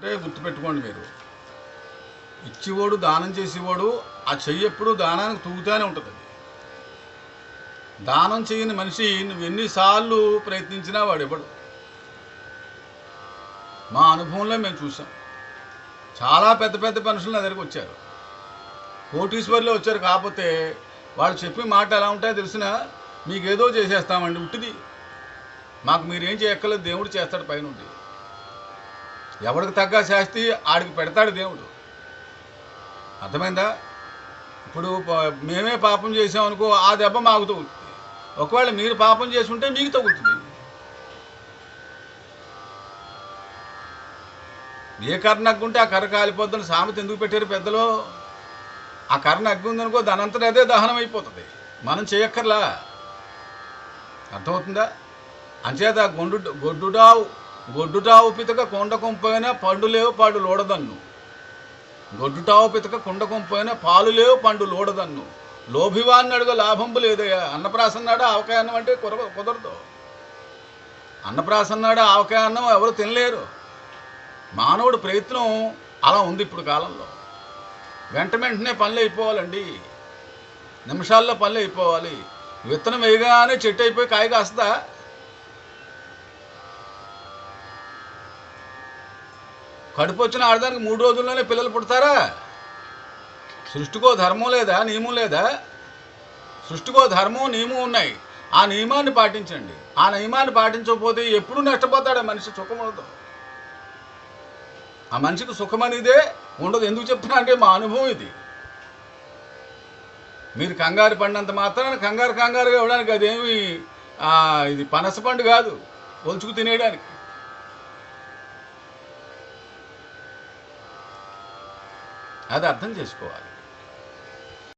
అంటే గుర్తుపెట్టుకోండి మీరు, ఇచ్చేవాడు దానం చేసేవాడు ఆ చెయ్యి ఎప్పుడు దానానికి తూగుతూనే ఉంటుంది. అది దానం చేయని మనిషి నువ్వు ఎన్నిసార్లు ప్రయత్నించినా వాడు ఇవ్వడు. మా అనుభవంలో మేము చూసాం. చాలా పెద్ద పెద్ద మనుషులు నా దగ్గరికి వచ్చారు, కోటీశ్వర్లో వచ్చారు. కాకపోతే వాళ్ళు చెప్పే మాట ఎలా ఉంటాయో తెలిసినా, మీకేదో చేసేస్తామండి ఉట్టిది, మాకు మీరేం చేయక్కర్లేదు, దేవుడు చేస్తాడు పైనుండి. ఎవడికి తగ్గ శాస్తి ఆడికి పెడతాడు దేవుడు. అర్థమైందా? ఇప్పుడు మేమే పాపం చేసామనుకో, ఆ దెబ్బ మాకు తగులుతుంది. ఒకవేళ మీరు పాపం చేసి ఉంటే మీకు తగులుతుంది. ఏ కర్ర నగ్గుంటే ఆ కర్ర కాలిపోద్దని సామెత ఎందుకు పెట్టారు పెద్దలో? ఆ కర్ర నగ్గుందనుకో దానంతట అదే దహనం అయిపోతుంది, మనం చేయక్కర్లా. అర్థమవుతుందా? అంచేత గొడ్డుటావు పితక కొండ కొంపైన పండు లేవు పాడు లోడదన్ను. గొడ్డుటావు పితక కొండ కొంపైన పాలు లేవు పండు లోడదన్ను. లోభివాన్ని అడుగు లాభంబు లేదయ్యా. అన్నప్రాసన్నాడు ఆవకాయ అన్నం అంటే కుదరదు. అన్నప్రాసన్నాడు ఆవకాయ అన్నం ఎవరు తినలేరు. మానవుడి ప్రయత్నం అలా ఉంది ఇప్పుడు కాలంలో. వెంటనే పనులు అయిపోవాలండి, నిమిషాల్లో పనులు అయిపోవాలి. విత్తనం వేయగానే చెట్టు అయిపోయి కాయ కాస్తుందా? కడుపు వచ్చిన ఆడదానికి 3 రోజుల్లోనే పిల్లలు పుడతారా? సృష్టికో ధర్మం లేదా, నియమం లేదా? సృష్టికో ధర్మం నియమం ఉన్నాయి. ఆ నియమాన్ని పాటించండి. ఆ నియమాన్ని పాటించకపోతే ఎప్పుడు నష్టపోతాడు ఆ మనిషి, సుఖం ఉండదు. ఆ మనిషికి సుఖం అనేదే ఉండదు. ఎందుకు చెప్తున్నా అంటే మా అనుభవం ఇది. మీరు కంగారు పడినంత మాత్రాన కంగారుగా ఇవ్వడానికి అదేమి ఇది పనస పండు కాదు ఒలుచుకు తినేయడానికి. అది అర్థం చేసుకోవాలి.